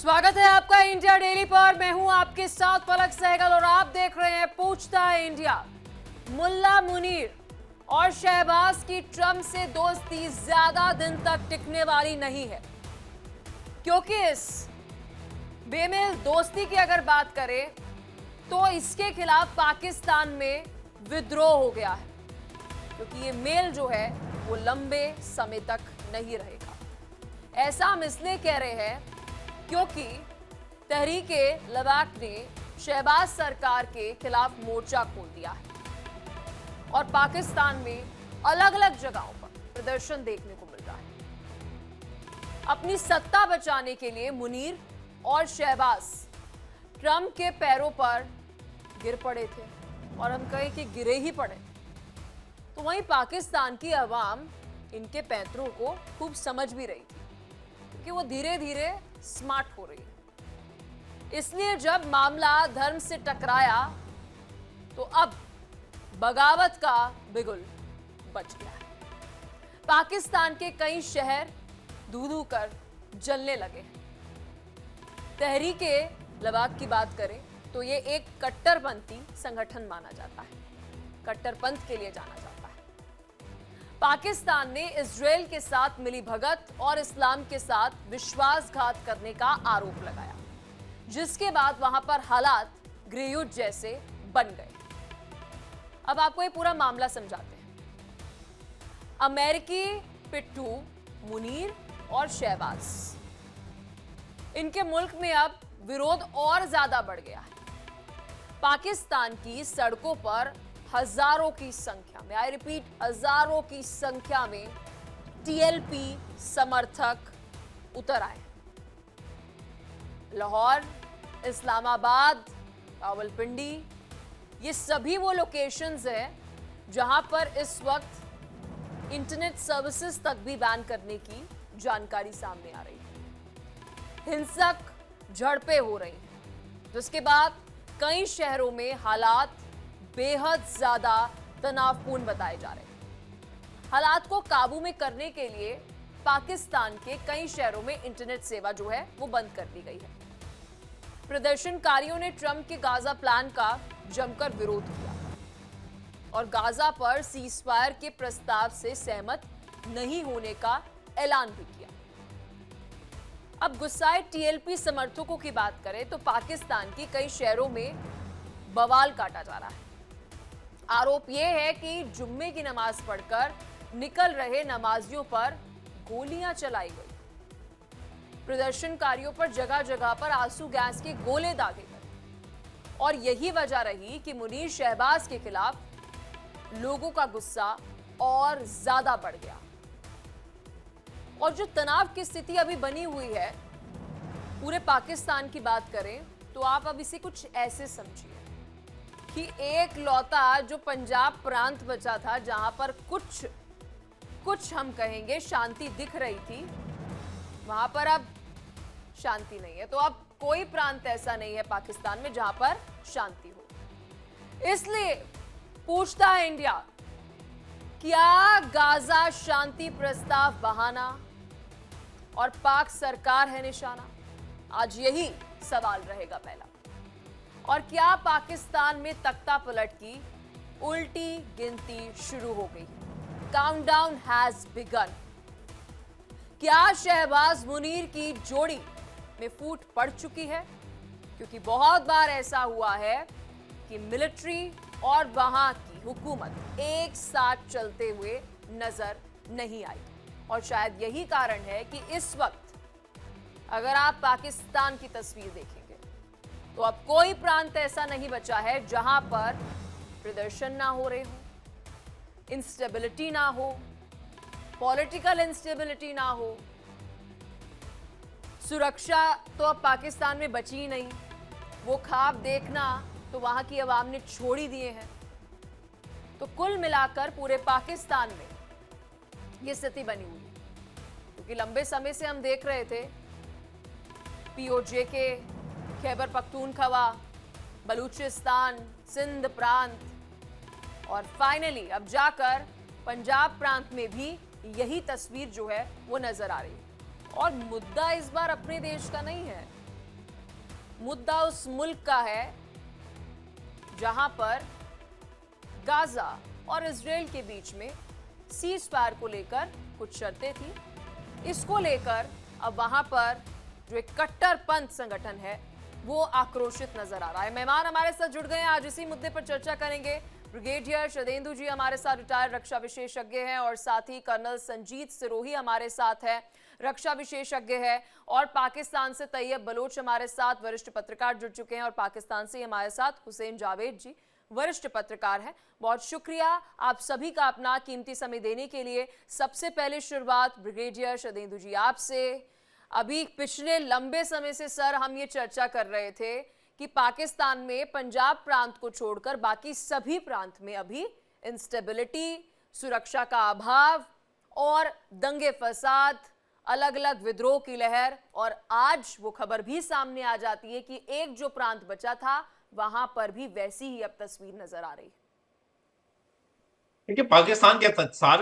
स्वागत है आपका इंडिया डेली पर। मैं हूं आपके साथ पलक सहगल और आप देख रहे हैं पूछता है इंडिया। मुल्ला मुनीर और शहबाज की ट्रंप से दोस्ती ज्यादा दिन तक टिकने वाली नहीं है, क्योंकि इस बेमेल दोस्ती की अगर बात करें तो इसके खिलाफ पाकिस्तान में विद्रोह हो गया है, क्योंकि ये मेल जो है वो लंबे समय तक नहीं रहेगा। ऐसा हम इसलिए कह रहे हैं क्योंकि तहरीके लबाक ने शहबाज सरकार के खिलाफ मोर्चा खोल दिया है और पाकिस्तान में अलग अलग जगहों पर प्रदर्शन देखने को मिल रहा है। अपनी सत्ता बचाने के लिए मुनीर और शहबाज ट्रंप के पैरों पर गिर पड़े थे, और हम कहें कि गिरे ही पड़े। तो वहीं पाकिस्तान की अवाम इनके पैंतरों को खूब समझ भी रही थी, क्योंकि वो धीरे धीरे स्मार्ट हो रही है। इसलिए जब मामला धर्म से टकराया तो अब बगावत का बिगुल बच गया है। पाकिस्तान के कई शहर धू-धू कर जलने लगे हैं। तहरीके लबाक की बात करें तो ये एक कट्टरपंथी संगठन माना जाता है, कट्टरपंथ के लिए जाना जाता है। पाकिस्तान ने इजराइल के साथ मिलीभगत और इस्लाम के साथ विश्वासघात करने का आरोप लगाया, जिसके बाद वहां पर हालात गृहयुद्ध जैसे बन गए। अब आपको ये पूरा मामला समझाते हैं। अमेरिकी पिट्ठू मुनीर और शहबाज, इनके मुल्क में अब विरोध और ज्यादा बढ़ गया है। पाकिस्तान की सड़कों पर हजारों की संख्या में, आई रिपीट हजारों की संख्या में टीएलपी समर्थक उतर आए। लाहौर, इस्लामाबाद, रावलपिंडी, ये सभी वो लोकेशंस हैं जहां पर इस वक्त इंटरनेट सर्विसेज तक भी बैन करने की जानकारी सामने आ रही है। हिंसक झड़पें हो रही हैं, जिसके बाद कई शहरों में हालात बेहद ज्यादा तनावपूर्ण बताए जा रहे हैं। हालात को काबू में करने के लिए पाकिस्तान के कई शहरों में इंटरनेट सेवा जो है वो बंद कर दी गई है। प्रदर्शनकारियों ने ट्रंप के गाजा प्लान का जमकर विरोध किया और गाजा पर सीजफायर के प्रस्ताव से सहमत नहीं होने का ऐलान भी किया। अब गुस्साए टीएलपी समर्थकों की बात करें तो पाकिस्तान की कई शहरों में बवाल काटा जा रहा है। आरोप यह है कि जुम्मे की नमाज पढ़कर निकल रहे नमाजियों पर गोलियां चलाई गई। प्रदर्शनकारियों पर जगह जगह पर आंसू गैस के गोले दागे गए, और यही वजह रही कि मुनीर शहबाज के खिलाफ लोगों का गुस्सा और ज्यादा बढ़ गया। और जो तनाव की स्थिति अभी बनी हुई है पूरे पाकिस्तान की बात करें तो आप अब इसे कुछ ऐसे समझिए कि एक लौता जो पंजाब प्रांत बचा था, जहां पर कुछ हम कहेंगे शांति दिख रही थी, वहां पर अब शांति नहीं है। तो अब कोई प्रांत ऐसा नहीं है पाकिस्तान में जहां पर शांति हो। इसलिए पूछता है इंडिया, क्या गाजा शांति प्रस्ताव बहाना और पाक सरकार है निशाना? आज यही सवाल रहेगा पहला। और क्या पाकिस्तान में तख्ता पलट की उल्टी गिनती शुरू हो गई? Countdown has begin. क्या शहबाज मुनीर की जोड़ी में फूट पड़ चुकी है? क्योंकि बहुत बार ऐसा हुआ है कि मिलिट्री और वहां की हुकूमत एक साथ चलते हुए नजर नहीं आई, और शायद यही कारण है कि इस वक्त अगर आप पाकिस्तान की तस्वीर देखेंगे तो अब कोई प्रांत ऐसा नहीं बचा है जहां पर प्रदर्शन ना हो रहे हो, इंस्टेबिलिटी ना हो, पॉलिटिकल इंस्टेबिलिटी ना हो। सुरक्षा तो अब पाकिस्तान में बची ही नहीं। वो ख्वाब देखना तो वहां की आवाम ने छोड़ ही दिए हैं। तो कुल मिलाकर पूरे पाकिस्तान में ये स्थिति बनी हुई है, क्योंकि लंबे समय से हम देख रहे थे पीओजे के खैबर पख्तूनख्वा, बलूचिस्तान, सिंध प्रांत और फाइनली अब जाकर पंजाब प्रांत में भी यही तस्वीर जो है वो नजर आ रही है। और मुद्दा इस बार अपने देश का नहीं है, मुद्दा उस मुल्क का है जहां पर गाजा और इजराइल के बीच में सीज फायर को लेकर कुछ शर्तें थी। इसको लेकर अब वहां पर जो एक कट्टरपंथ संगठन है वो आक्रोशित नजर आ रहा है। मेहमान हमारे साथ जुड़ गए हैं, आज इसी मुद्दे पर चर्चा करेंगे। ब्रिगेडियर शदेंदु जी हमारे साथ रिटायर्ड रक्षा विशेषज्ञ हैं और साथ ही कर्नल संजीत सिरोही हमारे साथ है, रक्षा विशेषज्ञ है। और पाकिस्तान से तैयब बलोच हमारे साथ वरिष्ठ पत्रकार जुड़ चुके हैं और पाकिस्तान से हमारे साथ हुसैन जावेद जी वरिष्ठ पत्रकार हैं। बहुत शुक्रिया आप सभी का अपना कीमती समय देने के लिए। सबसे पहले शुरुआत ब्रिगेडियर शदेंदु जी आपसे। अभी पिछले लंबे समय से सर हम ये चर्चा कर रहे थे कि पाकिस्तान में पंजाब प्रांत को छोड़कर बाकी सभी प्रांत में अभी इंस्टेबिलिटी, सुरक्षा का अभाव और दंगे फसाद, अलग अलग विद्रोह की लहर। और आज वो खबर भी सामने आ जाती है कि एक जो प्रांत बचा था वहां पर भी वैसी ही अब तस्वीर नजर आ रही है। देखिए, पाकिस्तान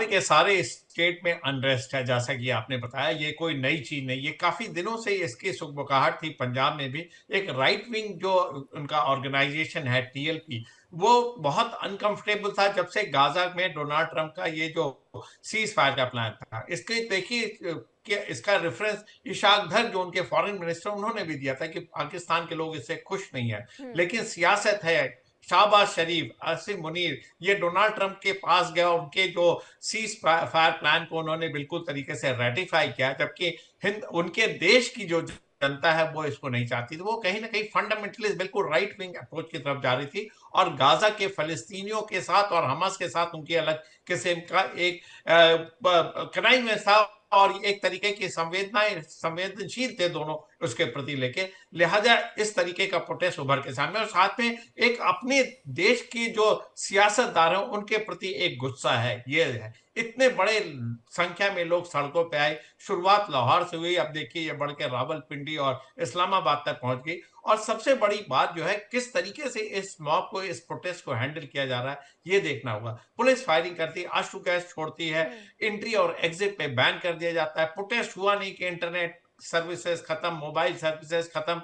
के सारे स्टेट में अनरेस्ट है। जैसा कि आपने बताया, ये कोई नई चीज नहीं, ये काफी दिनों से इसकी सुगबुगाहट थी। पंजाब में भी एक राइट विंग जो उनका ऑर्गेनाइजेशन है टीएलपी, वो बहुत अनकंफर्टेबल था जब से गाजा में डोनाल्ड ट्रंप का ये जो सीज फायर का प्लान था। इसके देखिए कि इसका रेफरेंस इशाक दर जो उनके फॉरेन मिनिस्टर, उन्होंने भी दिया था कि पाकिस्तान के लोग इससे खुश नहीं है। लेकिन सियासत है। शाहबाज शरीफ, आसिम मुनीर, ये डोनाल्ड ट्रंप के पास गया, उनके जो सीज फायर प्लान को उन्होंने बिल्कुल तरीके से रेटिफाई किया, जबकि हिंद उनके देश की जो जनता है वो इसको नहीं चाहती। तो वो कहीं ना कहीं फंडामेंटलिस्ट बिल्कुल राइट विंग अप्रोच की तरफ जा रही थी और गाजा के फलस्तीनियों के साथ और हमास के साथ उनकी अलग किस्म का एक क्राइम था और एक तरीके की संवेदनशील थे दोनों उसके प्रति लेके। लिहाजा इस तरीके का प्रोटेस्ट उभर के सामने और साथ में एक अपने देश की जो सियासतदार हैं उनके प्रति एक गुस्सा है। ये है, इतने बड़े संख्या में लोग सड़कों पे आए। शुरुआत लाहौर से हुई, अब देखिए ये बढ़ के रावलपिंडी और इस्लामाबाद तक पहुंच गई। और सबसे बड़ी बात जो है, किस तरीके से इस मॉब को, इस प्रोटेस्ट को हैंडल किया जा रहा है, ये देखना होगा। पुलिस फायरिंग करती है, आंसू गैस छोड़ती है, एंट्री और एग्जिट पे बैन कर दिया जाता है। प्रोटेस्ट हुआ नहीं कि इंटरनेट सर्विसेज खत्म, मोबाइल सर्विसेज खत्म।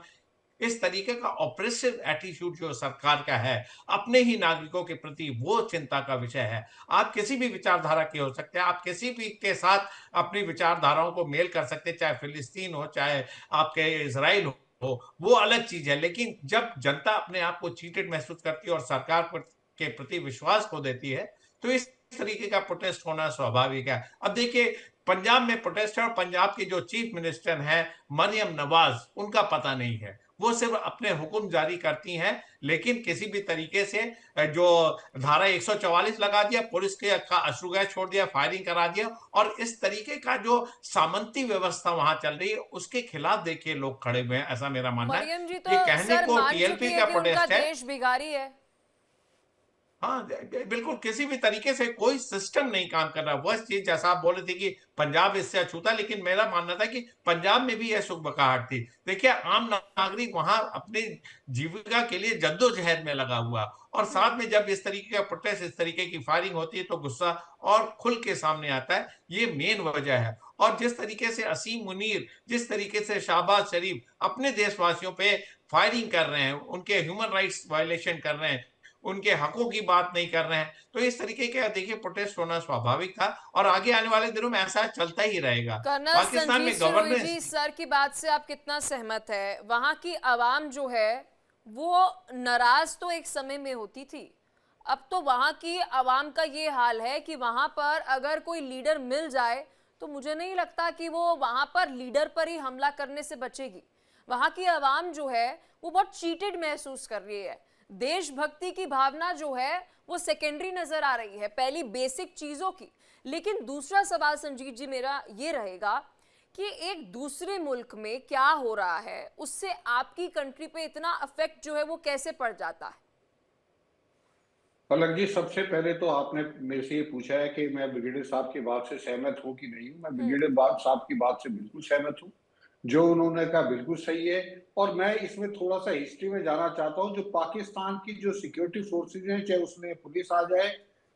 इस तरीके का ऑपरेसिव एटीट्यूड जो सरकार का है अपने ही नागरिकों के प्रति, वो चिंता का विषय है। आप किसी भी विचारधारा के हो सकते हैं, आप किसी भी के साथ अपनी विचारधाराओं को मेल कर सकते हैं, चाहे फिलिस्तीन हो, चाहे आपके इसराइल हो, वो अलग चीज है। लेकिन जब जनता अपने आप को चीटेड महसूस करती है और सरकार के प्रति विश्वास खो देती है, तो इस तरीके का प्रोटेस्ट होना स्वाभाविक है। अब देखिए, पंजाब में प्रोटेस्ट है और पंजाब के जो चीफ मिनिस्टर हैं मरियम नवाज, उनका पता नहीं है। वो सिर्फ अपने हुक्म जारी करती हैं, लेकिन किसी भी तरीके से जो धारा 144 लगा दिया, पुलिस के का अश्रु गैस छोड़ दिया, फायरिंग करा दिया, और इस तरीके का जो सामंती व्यवस्था वहां चल रही है उसके खिलाफ देखिए लोग खड़े हुए हैं। ऐसा मेरा मानना है। मरियम जी ये तो कहने सर को मान चुकी टीएलपी है का कि उनका प्रोटेस्ट है। देश भिखारी है। हाँ, बिल्कुल किसी भी तरीके से कोई सिस्टम नहीं काम कर रहा। वो इस चीज जैसा आप बोल रहे थे कि पंजाब इससे अछूता, लेकिन मेरा मानना था कि पंजाब में भी यह सुगबकाहट थी। देखिए, आम नागरिक वहां अपनी जीविका के लिए जद्दोजहद में लगा हुआ, और साथ में जब इस तरीके का प्रोटेस्ट, इस तरीके की फायरिंग होती है, तो गुस्सा और खुल के सामने आता है। ये मेन वजह है। और जिस तरीके से असीम मुनीर, जिस तरीके से शाहबाज शरीफ अपने देशवासियों पे फायरिंग कर रहे हैं, उनके ह्यूमन राइट्स वायलेशन कर रहे हैं, उनके हकों की बात नहीं कर रहे हैं, तो इस तरीके का देखिए प्रोटेस्ट होना स्वाभाविक था और आगे आने वाले दिनों में ऐसा चलता ही रहेगा। कर्नल पाकिस्तान संजीव में सिरोही जी, गवर्नेंस, सर की बात से आप कितना सहमत है? वहां की आवाम जो है वो नाराज तो एक समय में होती थी, अब तो वहां की आवाम का ये हाल है कि वहां पर अगर कोई लीडर मिल जाए तो मुझे नहीं लगता कि वो वहां पर लीडर पर ही हमला करने से बचेगी। वहां की आवाम जो है वो बहुत चीटेड महसूस कर रही है। देशभक्ति की भावना जो है वो सेकेंडरी नजर आ रही है पहली बेसिक चीजों की। लेकिन दूसरा सवाल संजीत जी मेरा ये रहेगा कि एक दूसरे मुल्क में क्या हो रहा है उससे आपकी कंट्री पे इतना अफेक्ट जो है वो कैसे पड़ जाता है? पलक जी, सबसे पहले तो आपने मेरे से ये पूछा है कि मैं ब्रिगेडियर साहब की बात से सहमत हूं कि नहीं हूं। मैं ब्रिगेडियर साहब की बात से बिल्कुल सहमत हूं। जो उन्होंने कहा बिल्कुल सही है। और मैं इसमें थोड़ा सा हिस्ट्री में जाना चाहता हूं। जो पाकिस्तान की जो सिक्योरिटी फोर्सेज हैं, चाहे उसमें पुलिस आ जाए,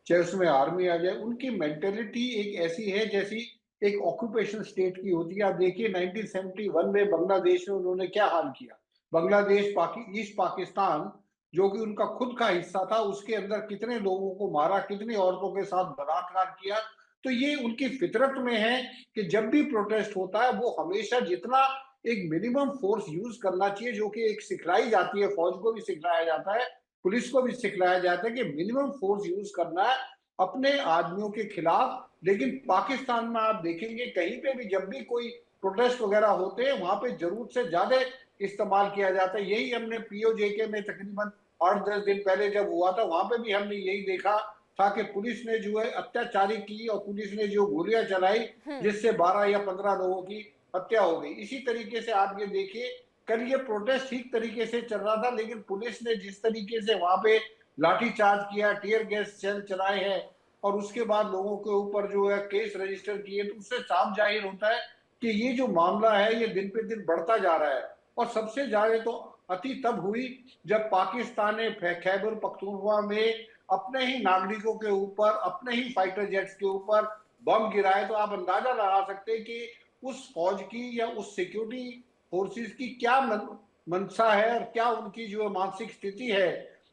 चाहे उसमें आर्मी आ जाए, उनकी मेंटेलिटी एक ऐसी है जैसी एक ऑक्यूपेशन स्टेट की होती है। आप देखिए 1971 में बांग्लादेश में उन्होंने क्या हाल किया। बांग्लादेश, ईस्ट पाकिस्तान, जो कि उनका खुद का हिस्सा था, उसके अंदर कितने लोगों को मारा, कितनी औरतों के साथ बलात्कार किया। तो ये उनकी फितरत में है कि जब भी प्रोटेस्ट होता है, वो हमेशा जितना एक मिनिमम फोर्स यूज करना चाहिए, जो कि एक सिखलाई जाती है, फौज को भी सिखलाया जाता है, पुलिस को भी सिखलाया जाता है कि मिनिमम फोर्स यूज करना है अपने आदमियों के खिलाफ। लेकिन पाकिस्तान में आप देखेंगे कहीं पे भी जब भी कोई प्रोटेस्ट वगैरह होते हैं, वहां पे जरूरत से ज्यादा इस्तेमाल किया जाता है। यही हमने पीओजेके में तकरीबन 8-10 दिन पहले जब हुआ था, वहां पे भी हमने यही देखा था कि पुलिस ने जो है अत्याचारी की और पुलिस ने जो गोलियां चलाई, जिससे 12 या 15 लोगों की हत्या हो गई। इसी तरीके से आप ये देखिए, कल ये प्रोटेस्ट ठीक तरीके से चल रहा था, लेकिन पुलिस ने जिस तरीके से वहां पे लाठीचार्ज किया, टीयर गैस सेल चलाए हैं और उसके बाद लोगों के ऊपर जो है केस रजिस्टर किए, तो उससे साफ जाहिर होता है कि ये जो मामला है ये दिन पे दिन बढ़ता जा रहा है। और सबसे ज्यादा तो अति तब हुई जब पाकिस्तान ने खैबर पख्तूनख्वा में अपने ही नागरिकों के ऊपर, अपने ही फाइटर जेट्स के ऊपर बम गिराए। तो आप अंदाजा लगा सकते हैं कि उस फौज की या उस सिक्योरिटी फोर्सेस की क्या मंशा है और क्या उनकी जो मानसिक स्थिति है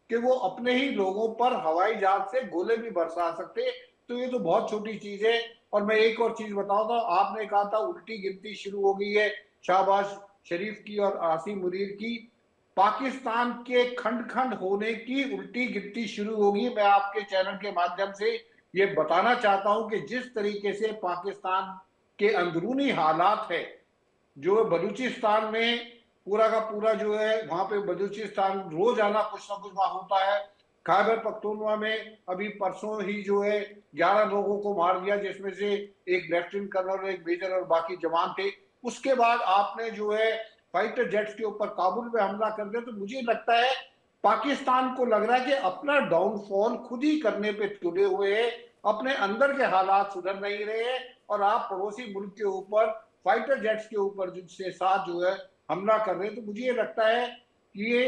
कि वो अपने ही लोगों पर हवाई जहाज से गोले भी बरसा सकते। तो ये तो बहुत छोटी चीज है। और मैं एक और चीज बताऊंगा, आपने कहा था उल्टी गिनती शुरू हो गई है शहबाज शरीफ की और आसिम मुनीर की। पाकिस्तान के खंड खंड होने की उल्टी गिनती शुरू होगी। मैं आपके चैनल के माध्यम से ये बताना चाहता हूं कि जिस तरीके से पाकिस्तान के अंदरूनी हालात है, जो बलूचिस्तान में पूरा का पूरा जो है, वहां पे बलूचिस्तान रोजाना कुछ ना कुछ वहां होता है। खैबर पख्तूनख्वा में अभी परसों ही जो है 11 लोगों को मार दिया, जिसमें से एक लेफ्टिनेंट कर्नल और एक मेजर और बाकी जवान थे। उसके बाद आपने जो है फाइटर जेट्स के ऊपर काबुल में हमला कर दिया। तो मुझे लगता है पाकिस्तान को लग रहा है कि अपना डाउनफॉल खुद ही करने पे तुले हुए है, अपने अंदर के हालात सुधर नहीं रहे और आप पड़ोसी मुल्क के ऊपर फाइटर जेट्स के ऊपर जिनसे साथ जो है हमला कर रहे हैं। तो मुझे ये लगता है कि ये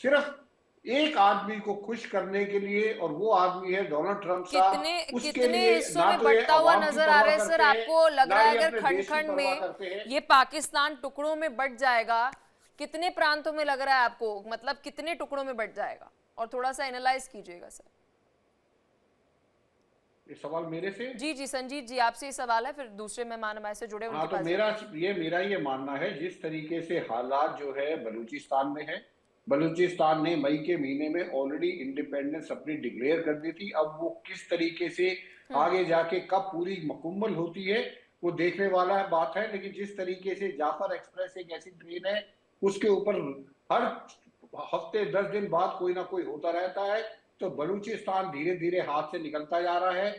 सिर्फ एक आदमी को खुश करने के लिए, और वो आदमी है डोनाल्ड ट्रंप साहब। कितने उसके कितने लिए हिस्सों ना में तो ये बंटता हुआ अवाम की नजर आ रहा परवाह है सर? करते हैं, आपको लग ना रहा है ये अगर अपने खंड देश की खंड परवाह में करते हैं। ये पाकिस्तान टुकड़ों में बंट जाएगा, कितने प्रांतों में लग रहा है आपको, मतलब कितने टुकड़ों में बंट जाएगा? और थोड़ा सा एनालाइज कीजिएगा सर। ये सवाल मेरे से? जी जी संजीत जी, आपसे ही सवाल है, फिर दूसरे मेहमान हमारे से जुड़े, हाँ, उनके तो पास मेरा ये मानना है, जिस तरीके से हालात जो है बलूचिस्तान में है, बलूचिस्तान ने मई के महीने में ऑलरेडी इंडिपेंडेंस अपनी डिक्लेयर कर दी थी। अब वो किस तरीके से आगे जाके कब पूरी मुकम्मल होती है वो देखने वाला है बात है। लेकिन जिस तरीके से जाफर एक्सप्रेस एक ऐसी ट्रेन है, उसके ऊपर हर हफ्ते 10 दिन बाद कोई ना कोई होता रहता है। तो बलूचिस्तान धीरे धीरे हाथ से निकलता जा रहा है।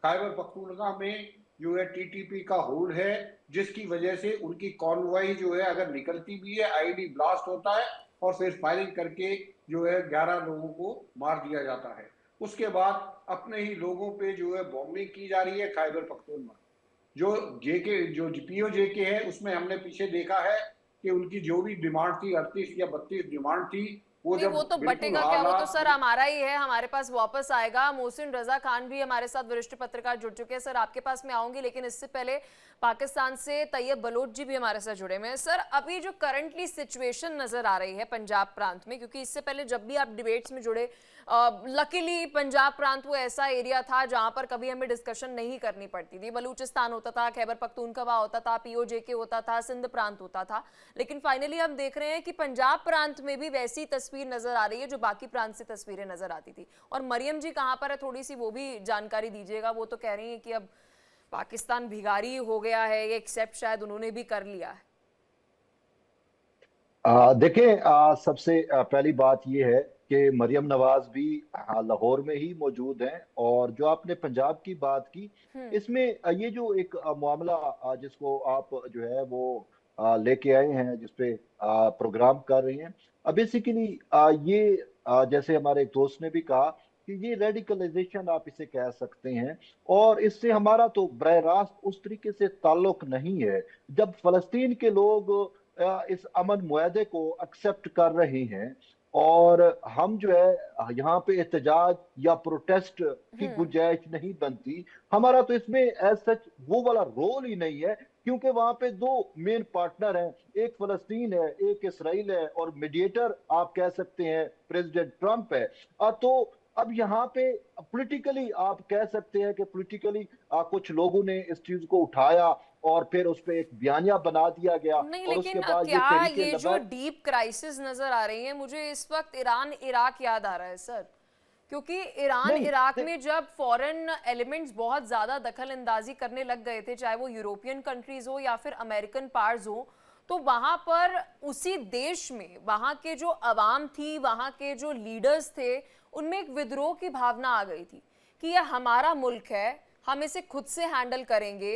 खैबर पख्तूनख्वा में जो है टीटीपी का होल्ड है, जिसकी वजह से उनकी कॉन्वॉय जो है अगर निकलती भी है, आईडी ब्लास्ट होता है और फिर फायरिंग करके जो है 11 लोगों को मार दिया जाता है। उसके बाद अपने ही लोगों पे जो है बॉम्बिंग की जा रही है। खैबर पख्तूनख्वा जो जेके जो पीओ जेके है, उसमें हमने पीछे देखा है कि उनकी जो भी डिमांड थी 38 या 32 डिमांड थी, वो नहीं, जब वो तो बिल्कुल बटेगा क्या, वो तो हालात सर हमारा ही है, हमारे पास वापस आएगा। मोहसिन रजा खान भी हमारे साथ वरिष्ठ पत्रकार जुड़ चुके हैं सर, आपके पास मैं आऊंगी, लेकिन इससे पहले पाकिस्तान से तैयब बलोच जी भी हमारे साथ जुड़े हुए हैं। सर, अभी जो करंटली सिचुएशन नजर आ रही है पंजाब प्रांत में, क्योंकि इससे पहले जब भी आप डिबेट्स में जुड़े, लकीली पंजाब प्रांत वो ऐसा एरिया था जहां पर कभी हमें डिस्कशन नहीं करनी पड़ती थी। बलूचिस्तान होता था, खैबर पख्तूनख्वा होता था, पीओजेके होता था, सिंध प्रांत होता था, लेकिन फाइनली हम देख रहे हैं कि पंजाब प्रांत में भी वैसी तस्वीर नजर आ रही है जो बाकी प्रांत से तस्वीरें नजर आती थी। और मरियम जी कहां पर है, थोड़ी सी वो भी जानकारी दीजिएगा। वो तो कह रही है कि अब पाकिस्तान भिखारी हो गया है, ये एक्सेप्ट शायद उन्होंने भी कर लिया है। देखें, सबसे पहली बात यह है कि मरियम नवाज भी लाहौर में ही मौजूद हैं। और जो आपने पंजाब की बात की, इसमें ये जो एक मामला जिसको आप जो है वो लेके आए हैं, जिसपे प्रोग्राम कर रहे हैं, बेसिकली ये जैसे हमारे एक दोस्त ने भी कहा कि ये रेडिकलाइजेशन आप इसे कह सकते हैं। और इससे हमारा तो बरह रास्त उस तरीके से ताल्लुक नहीं है। जब फलस्तीन के लोग इस अमन मुआहदे को एक्सेप्ट कर रहे हैं और हम जो है यहाँ पे एहतजाज या प्रोटेस्ट की गुंजाइश नहीं बनती, हमारा तो इसमें एज सच वो वाला रोल ही नहीं है क्योंकि वहां पे दो मेन पार्टनर हैं, एक फलस्तीन है, एक इसराइल है, और मीडिएटर आप कह सकते हैं प्रेसिडेंट ट्रंप है। तो अब यहाँ पे पॉलिटिकली आप कह सकते हैं कि पॉलिटिकली कुछ लोगों ने इस चीज को उठाया और फिर उस पे एक बयानिया बना दिया गया, नहीं, और उसके लेकिन बाद ये क्या तहरीके ये जो लबैक। डीप क्राइसिस नजर आ रही है, मुझे इस वक्त ईरान इराक याद आ रहा है सर। क्योंकि ईरान नहीं इराक में जब फॉरेन एलिमेंट्स बहुत ज्यादा दखल अंदाजी करने लग गए थे, चाहे वो यूरोपियन कंट्रीज हो या फिर अमेरिकन पावर्स हो, तो वहां पर उसी देश में वहां के जो अवाम थी, वहां के जो लीडर्स थे, उनमें एक विद्रोह की भावना आ गई थी कि यह हमारा मुल्क है, हम इसे खुद से हैंडल करेंगे।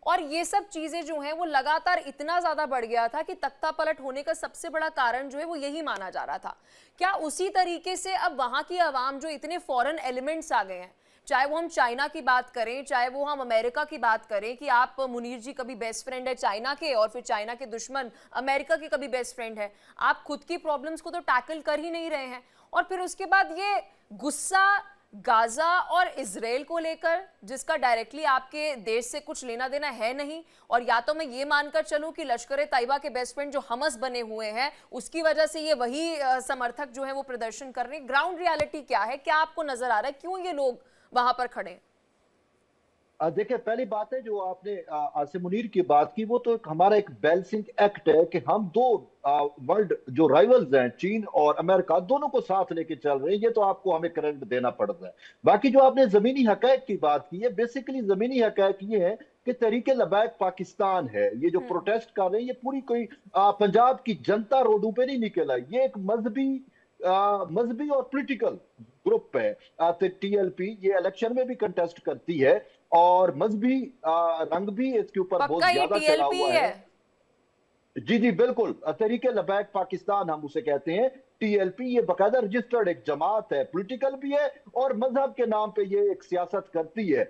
और ये सब चीजें जो हैं वो लगातार इतना ज्यादा बढ़ गया था कि तख्ता पलट होने का सबसे बड़ा कारण जो है वो यही माना जा रहा था। क्या उसी तरीके से अब वहां की आवाम जो इतने फॉरेन एलिमेंट्स आ गए हैं, चाहे वो हम चाइना की बात करें, चाहे वो हम अमेरिका की बात करें कि आप मुनीर जी कभी बेस्ट फ्रेंड है चाइना के और फिर चाइना के दुश्मन अमेरिका के कभी बेस्ट फ्रेंड है, आप खुद की प्रॉब्लम्स को तो टैकल कर ही नहीं रहे हैं। और फिर उसके बाद ये गुस्सा गाजा और इजराइल को लेकर, जिसका डायरेक्टली आपके देश से कुछ लेना देना है नहीं, और या तो मैं ये मानकर चलूं कि लश्कर तैयबा के बेस्ट फ्रेंड जो हमस बने हुए हैं उसकी वजह से ये वही समर्थक जो है वो प्रदर्शन कर रहे हैं। ग्राउंड रियलिटी क्या है, क्या आपको नजर आ रहा है, क्यों ये लोग वहां पर खड़े हैं? देखिए, पहली बात है जो आपने आसिम मुनीर की बात की, वो तो हमारा एक बैलेंसिंग एक्ट है कि हम दो वर्ल्ड जो राइवल्स हैं, चीन और अमेरिका, दोनों को साथ लेके चल रहे हैं। ये तो आपको हमें क्रेडिट देना पड़ता है। बाकी जो आपने जमीनी हकैक की बात की है, बेसिकली जमीनी हकैक ये है कि तहरीके लबैक पाकिस्तान है, ये जो प्रोटेस्ट कर रहे हैं, ये पूरी कोई पंजाब की जनता रोडों पे नहीं निकल आई। ये एक मजहबी और पॉलिटिकल ग्रुप है। तो टीएलपी ये इलेक्शन में भी कंटेस्ट करती है और मजहबी रंग भी इसके ऊपर बहुत पक्का ये ज्यादा चढ़ा टीएलपी हुआ है? है। जी जी बिल्कुल, तहरीके लबैक पाकिस्तान हम उसे कहते हैं, टीएलपी। ये बकायदा रजिस्टर्ड एक जमात है, पॉलिटिकल भी है और मजहब के नाम पे ये एक सियासत करती है।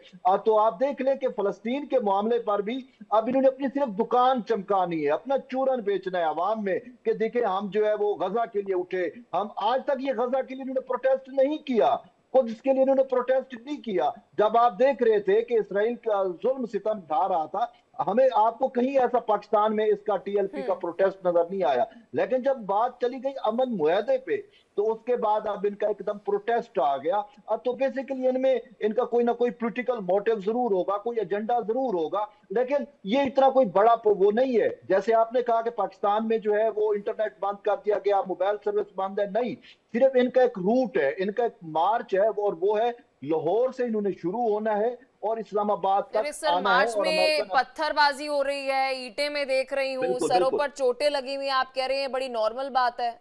तो आप देख लें कि फलस्तीन के मामले पर भी अब इन्होंने अपनी सिर्फ दुकान चमकानी है, अपना चूरन बेचना है अवाम में कि देखें हम जो है वो गजा के लिए उठे। हम आज तक ये गजा के लिए इन्होंने प्रोटेस्ट नहीं किया, खुद इसके लिए इन्होंने प्रोटेस्ट नहीं किया। जब आप देख रहे थे कि इसराइल का जुल्म सितम ढा रहा था, हमें आपको कहीं ऐसा पाकिस्तान में इसका टीएलपी का प्रोटेस्ट नजर नहीं आया। लेकिन जब बात चली गई अमन मुआहदे पे, तो उसके बाद अब इनका एकदम प्रोटेस्ट आ गया। अब तो बेसिकली इनमें इनका कोई ना कोई पॉलिटिकल मोटिव जरूर होगा, कोई एजेंडा जरूर होगा, लेकिन ये इतना कोई बड़ा वो नहीं है। जैसे आपने कहा कि पाकिस्तान में जो है वो इंटरनेट बंद कर दिया गया, मोबाइल सर्विस बंद है, नहीं, सिर्फ इनका एक रूट है, इनका एक मार्च है, और वो है लाहौर से इन्होंने शुरू होना है और इस्लामाबाद अरे तक सर, आना है। मार्च और में पत्थरबाजी हो रही है, ईंटें में देख रही हूँ, बिल्कुल सरों बिल्कुल। पर चोटें लगी हुई हैं, आप कह रहे हैं बड़ी नॉर्मल बात है।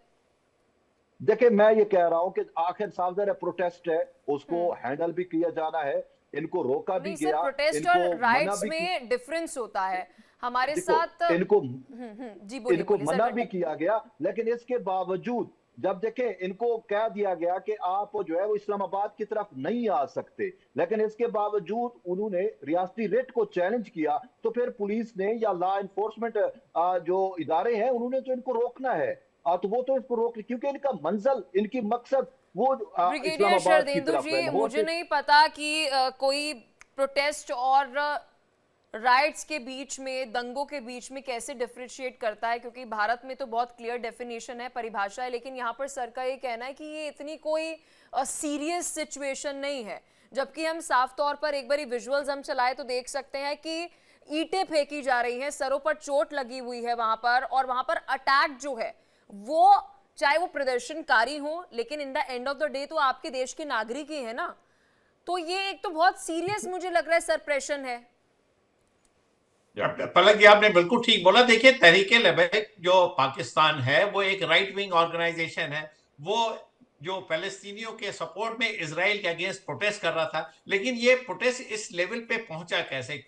देखिए, मैं ये कह रहा हूं कि आखिर साफ ज़ाहिर है प्रोटेस्ट है, उसको हैंडल भी किया जाना है, इनको रोका भी नहीं सर, गया, प्रोटेस्ट इनको और मना राइट्स भी में डिफरेंस होता है हमारे देखो, साथ। इनको जी बोलिए इनको बोलिए सर, मना भी कंटिन्यू। किया गया, लेकिन इसके बावजूद जब देखें इनको कह दिया गया कि आप जो है वो इस्लामाबाद की तरफ नहीं आ सकते, लेकिन इसके बावजूद उन्होंने रियासती रेट को चैलेंज किया, तो फिर पुलिस ने या लॉ एनफोर्समेंट जो इदारे हैं उन्होंने तो इनको रोकना है। तो वो तो इसको रोक, क्योंकि इनका मंजिल, इनकी मकसद वो ब्रिगेडियर इस्लामाबाद की शरदेंदु तरफ जी, है। मुझे नहीं पता कि कोई प्रोटेस्ट और राइट्स के बीच में, दंगों के बीच में कैसे डिफरेंशिएट करता है, क्योंकि भारत में तो बहुत क्लियर डेफिनेशन है, परिभाषा है, लेकिन यहाँ पर सर का ये कहना है कि ये इतनी कोई सीरियस सिचुएशन नहीं है। जबकि हम साफ तौर पर एक बारी विजुअल्स हम चलाए तो देख सकते हैं कि ईंटें फेंकी जा रही हैं, सरों पर चोट लगी हुई है वहां पर, और वहां पर अटैक जो है वो, चाहे वो प्रदर्शनकारी हो, लेकिन in the end of the day तो आपके देश के नागरिक ही है ना। तो ये एक तो बहुत सीरियस मुझे लग रहा है सरप्रेशन है। पलक जी, आपने बिल्कुल ठीक बोला। देखिए, तहरीके लबैक जो पाकिस्तान है वो एक राइट विंग ऑर्गेनाइजेशन है। वो जो पैलेस्तीनियों के सपोर्ट में इजराइल के अगेंस्ट प्रोटेस्ट कर रहा था, लेकिन ये प्रोटेस्ट इस लेवल पे पहुंचा कैसे?